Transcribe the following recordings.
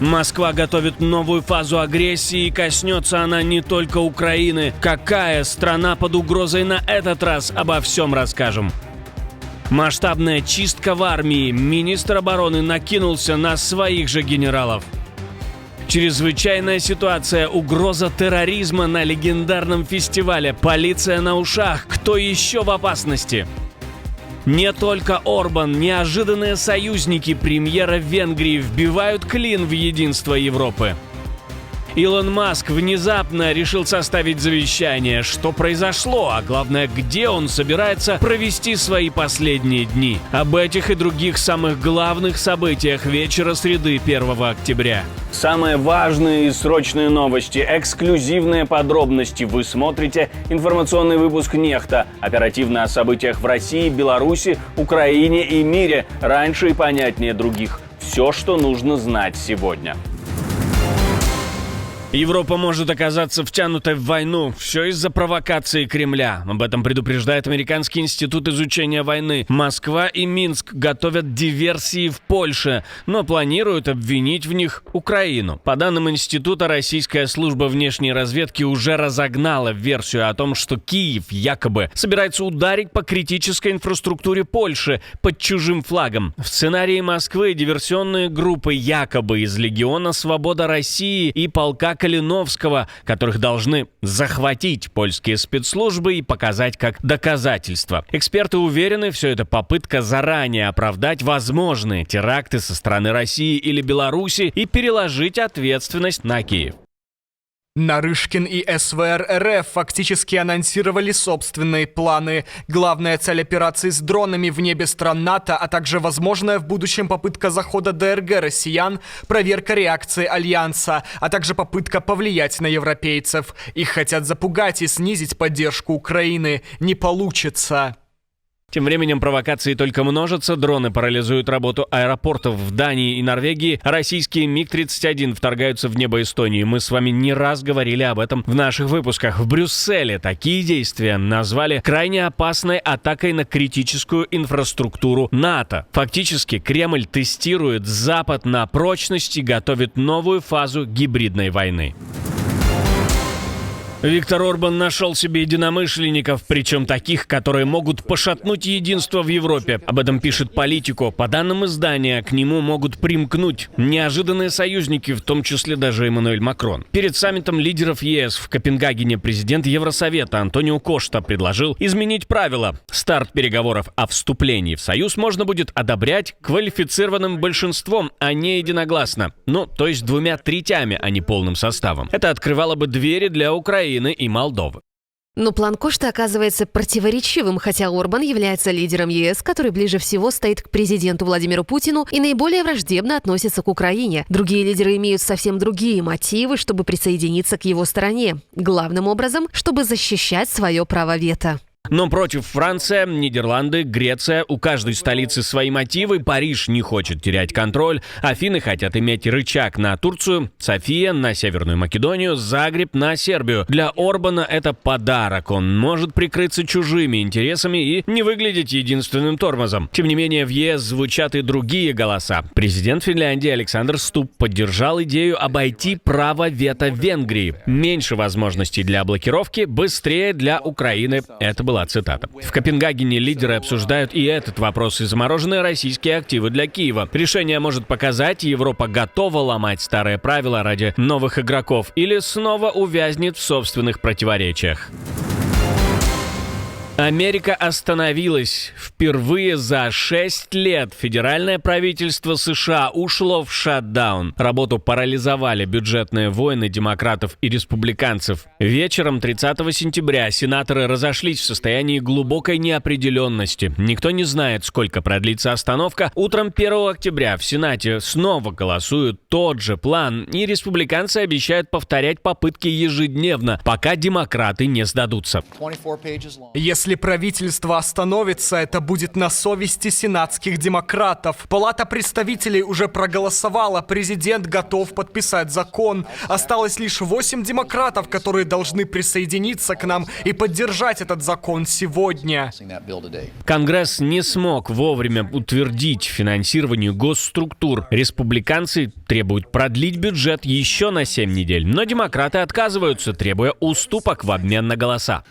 Москва готовит новую фазу агрессии, и коснется она не только Украины. Какая страна под угрозой на этот раз, обо всем расскажем. Масштабная чистка в армии. Министр обороны накинулся на своих же генералов. Чрезвычайная ситуация. Угроза терроризма на легендарном фестивале. Полиция на ушах. Кто еще в опасности? Не только Орбан, неожиданные союзники премьера Венгрии вбивают клин в единство Европы. Илон Маск внезапно решил составить завещание. Что произошло, а главное, где он собирается провести свои последние дни? Об этих и других самых главных событиях вечера среды 1 октября. Самые важные и срочные новости, эксклюзивные подробности. Вы смотрите информационный выпуск «Нехта». Оперативно о событиях в России, Беларуси, Украине и мире. Раньше и понятнее других. Все, что нужно знать сегодня. Европа может оказаться втянутой в войну. Все из-за провокации Кремля. Об этом предупреждает Американский институт изучения войны. Москва и Минск готовят диверсии в Польше, но планируют обвинить в них Украину. По данным института, российская служба внешней разведки уже разогнала версию о том, что Киев якобы собирается ударить по критической инфраструктуре Польши под чужим флагом. В сценарии Москвы диверсионные группы якобы из Легиона Свобода России и полка Калиновского, которых должны захватить польские спецслужбы и показать как доказательство. Эксперты уверены, все это попытка заранее оправдать возможные теракты со стороны России или Беларуси и переложить ответственность на Киев. Нарышкин и СВР РФ фактически анонсировали собственные планы. Главная цель операции с дронами в небе стран НАТО, а также возможная в будущем попытка захода ДРГ россиян, проверка реакции Альянса, а также попытка повлиять на европейцев. Их хотят запугать и снизить поддержку Украины. Не получится. Тем временем провокации только множатся, дроны парализуют работу аэропортов в Дании и Норвегии, а российские МиГ-31 вторгаются в небо Эстонии. Мы с вами не раз говорили об этом в наших выпусках. В Брюсселе такие действия назвали крайне опасной атакой на критическую инфраструктуру НАТО. Фактически Кремль тестирует Запад на прочность и готовит новую фазу гибридной войны. Виктор Орбан нашел себе единомышленников, причем таких, которые могут пошатнуть единство в Европе. Об этом пишет Политико. По данным издания, к нему могут примкнуть неожиданные союзники, в том числе даже Эммануэль Макрон. Перед саммитом лидеров ЕС в Копенгагене президент Евросовета Антонио Кошта предложил изменить правила. Старт переговоров о вступлении в Союз можно будет одобрять квалифицированным большинством, а не единогласно. Ну, то есть 2/3, а не полным составом. Это открывало бы двери для Украины и Молдовы. Но план Кошта оказывается противоречивым, хотя Орбан является лидером ЕС, который ближе всего стоит к президенту Владимиру Путину и наиболее враждебно относится к Украине. Другие лидеры имеют совсем другие мотивы, чтобы присоединиться к его стороне. Главным образом, чтобы защищать свое право вето. Но против Франция, Нидерланды, Греция, у каждой столицы свои мотивы. Париж не хочет терять контроль, Афины хотят иметь рычаг на Турцию, София на Северную Македонию, Загреб на Сербию. Для Орбана это подарок, он может прикрыться чужими интересами и не выглядеть единственным тормозом. Тем не менее, в ЕС звучат и другие голоса. Президент Финляндии Александр Стуб поддержал идею обойти право вето Венгрии. Меньше возможностей для блокировки, быстрее для Украины. Это была цитата. В Копенгагене лидеры обсуждают и этот вопрос, и замороженные российские активы для Киева. Решение может показать, Европа готова ломать старые правила ради новых игроков или снова увязнет в собственных противоречиях. Америка остановилась. Впервые за 6 лет федеральное правительство США ушло в шатдаун. Работу парализовали бюджетные войны демократов и республиканцев. Вечером 30 сентября сенаторы разошлись в состоянии глубокой неопределенности. Никто не знает, сколько продлится остановка. Утром 1 октября в Сенате снова голосуют тот же план, и республиканцы обещают повторять попытки ежедневно, пока демократы не сдадутся. Если Если правительство остановится, это будет на совести сенатских демократов. Палата представителей уже проголосовала, президент готов подписать закон. Осталось лишь 8 демократов, которые должны присоединиться к нам и поддержать этот закон сегодня. Конгресс не смог вовремя утвердить финансирование госструктур. Республиканцы требуют продлить бюджет еще на 7 недель, но демократы отказываются, требуя уступок в обмен на голоса.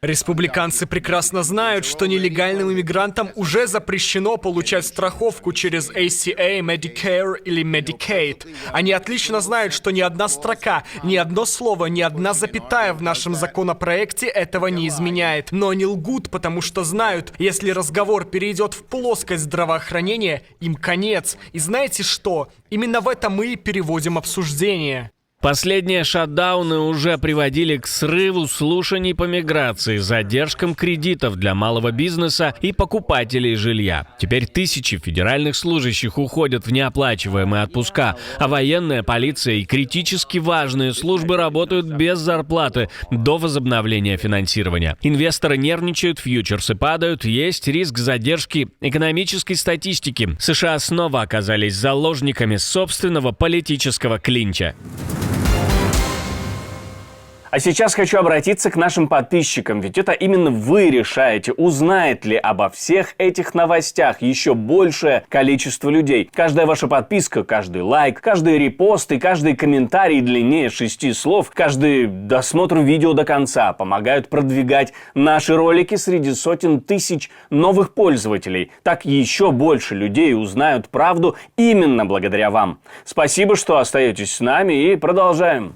Республиканцы прекрасно знают, что нелегальным иммигрантам уже запрещено получать страховку через ACA, Medicare или Medicaid. Они отлично знают, что ни одна строка, ни одно слово, ни одна запятая в нашем законопроекте этого не изменяет. Но они лгут, потому что знают, если разговор перейдет в плоскость здравоохранения, им конец. И знаете что? Именно в это мы и переводим обсуждение. Последние шатдауны уже приводили к срыву слушаний по миграции, задержкам кредитов для малого бизнеса и покупателей жилья. Теперь тысячи федеральных служащих уходят в неоплачиваемые отпуска, а военная, полиция и критически важные службы работают без зарплаты до возобновления финансирования. Инвесторы нервничают, фьючерсы падают, есть риск задержки экономической статистики. США снова оказались заложниками собственного политического клинча. А сейчас хочу обратиться к нашим подписчикам, ведь это именно вы решаете, узнает ли обо всех этих новостях еще большее количество людей. Каждая ваша подписка, каждый лайк, каждый репост и каждый комментарий длиннее 6 слов, каждый досмотр видео до конца помогают продвигать наши ролики среди сотен тысяч новых пользователей. Так еще больше людей узнают правду именно благодаря вам. Спасибо, что остаетесь с нами, и продолжаем.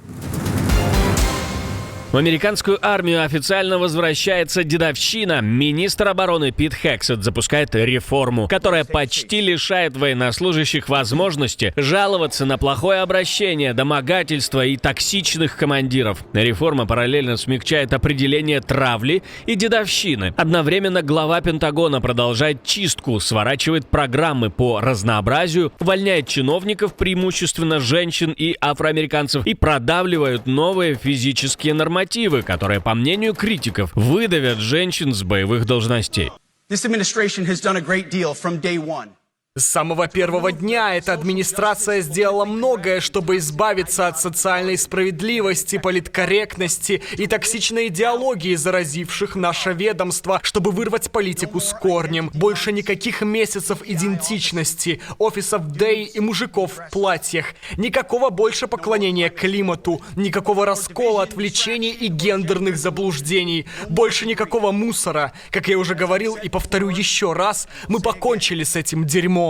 В американскую армию официально возвращается дедовщина. Министр обороны Пит Хексет запускает реформу, которая почти лишает военнослужащих возможности жаловаться на плохое обращение, домогательства и токсичных командиров. Реформа параллельно смягчает определение травли и дедовщины. Одновременно глава Пентагона продолжает чистку, сворачивает программы по разнообразию, увольняет чиновников, преимущественно женщин и афроамериканцев, и продавливает новые физические нормативы, которые, по мнению критиков, выдавят женщин с боевых должностей. С самого первого дня эта администрация сделала многое, чтобы избавиться от социальной справедливости, политкорректности и токсичной идеологии, заразивших наше ведомство, чтобы вырвать политику с корнем. Больше никаких месяцев идентичности, офисов Дэй и мужиков в платьях. Никакого больше поклонения климату, никакого раскола, отвлечений и гендерных заблуждений. Больше никакого мусора. Как я уже говорил и повторю еще раз, мы покончили с этим дерьмом.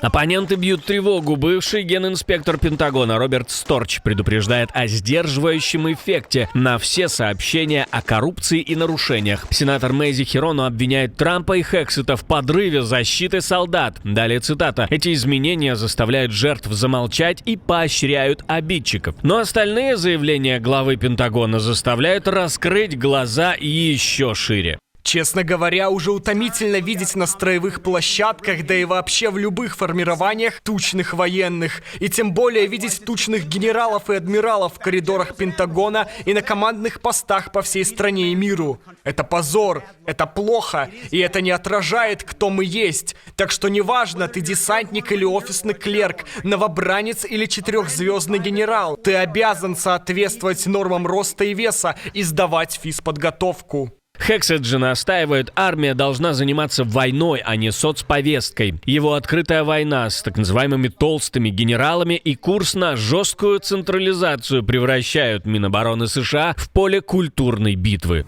Оппоненты бьют тревогу. Бывший генинспектор Пентагона Роберт Сторч предупреждает о сдерживающем эффекте на все сообщения о коррупции и нарушениях. Сенатор Мэйзи Хироно обвиняет Трампа и Хексета в подрыве защиты солдат. Далее цитата. «Эти изменения заставляют жертв замолчать и поощряют обидчиков». Но остальные заявления главы Пентагона заставляют раскрыть глаза еще шире. Честно говоря, уже утомительно видеть на строевых площадках, да и вообще в любых формированиях тучных военных. И тем более видеть тучных генералов и адмиралов в коридорах Пентагона и на командных постах по всей стране и миру. Это позор, это плохо, и это не отражает, кто мы есть. Так что неважно, ты десантник или офисный клерк, новобранец или 4-звездный генерал, ты обязан соответствовать нормам роста и веса и сдавать физподготовку. Хексет же настаивает, армия должна заниматься войной, а не соцповесткой. Его открытая война с так называемыми толстыми генералами и курс на жесткую централизацию превращают Минобороны США в поле культурной битвы.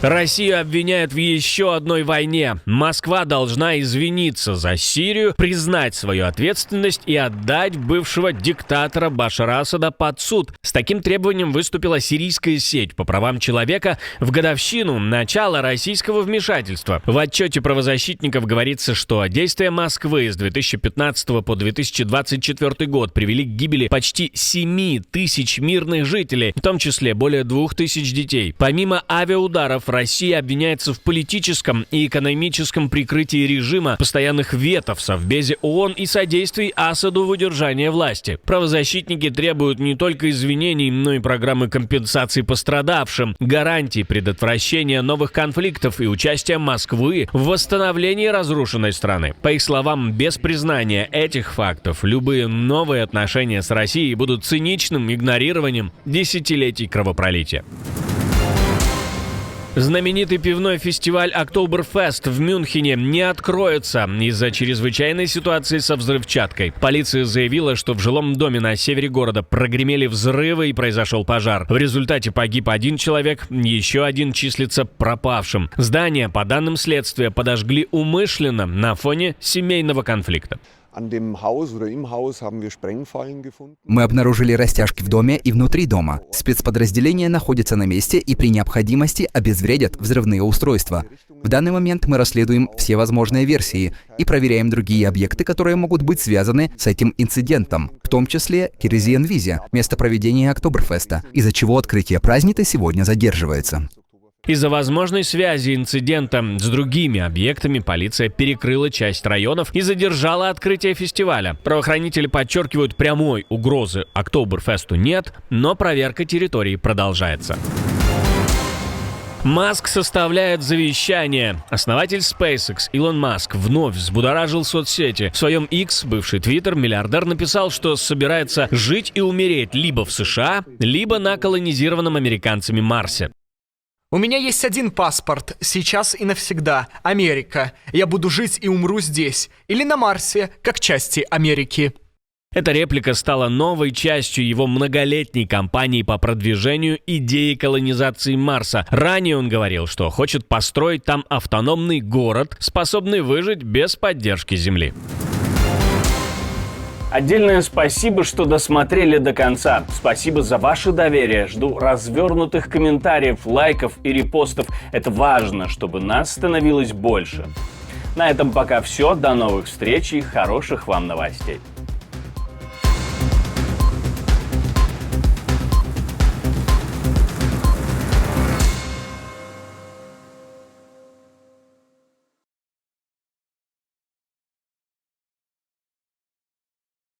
Россию обвиняют в еще одной войне. Москва должна извиниться за Сирию, признать свою ответственность и отдать бывшего диктатора Башара Асада под суд. С таким требованием выступила сирийская сеть по правам человека в годовщину начала российского вмешательства. В отчете правозащитников говорится, что действия Москвы с 2015 по 2024 год привели к гибели почти 7 тысяч мирных жителей, в том числе более 2 тысяч детей. Помимо авиаударов, Россия обвиняется в политическом и экономическом прикрытии режима, постоянных вето в Совбезе ООН и содействии Асаду в удержании власти. Правозащитники требуют не только извинений, но и программы компенсации пострадавшим, гарантий предотвращения новых конфликтов и участия Москвы в восстановлении разрушенной страны. По их словам, без признания этих фактов любые новые отношения с Россией будут циничным игнорированием десятилетий кровопролития. Знаменитый пивной фестиваль Октоберфест в Мюнхене не откроется из-за чрезвычайной ситуации со взрывчаткой. Полиция заявила, что в жилом доме на севере города прогремели взрывы и произошел пожар. В результате погиб один человек, еще один числится пропавшим. Здание, по данным следствия, подожгли умышленно на фоне семейного конфликта. Мы обнаружили растяжки в доме и внутри дома. Спецподразделения находятся на месте и при необходимости обезвредят взрывные устройства. В данный момент мы расследуем все возможные версии и проверяем другие объекты, которые могут быть связаны с этим инцидентом, в том числе Кирезиенвизе, место проведения Октоберфеста, из-за чего открытие праздника сегодня задерживается. Из-за возможной связи инцидента с другими объектами полиция перекрыла часть районов и задержала открытие фестиваля. Правоохранители подчеркивают, прямой угрозы Октоберфесту нет, но проверка территории продолжается. Маск составляет завещание. Основатель SpaceX Илон Маск вновь взбудоражил соцсети. В своем X, бывший Twitter, миллиардер написал, что собирается жить и умереть либо в США, либо на колонизированном американцами Марсе. У меня есть один паспорт, сейчас и навсегда, Америка. Я буду жить и умру здесь. Или на Марсе, как части Америки. Эта реплика стала новой частью его многолетней кампании по продвижению идеи колонизации Марса. Ранее он говорил, что хочет построить там автономный город, способный выжить без поддержки Земли. Отдельное спасибо, что досмотрели до конца. Спасибо за ваше доверие. Жду развернутых комментариев, лайков и репостов. Это важно, чтобы нас становилось больше. На этом пока все. До новых встреч и хороших вам новостей.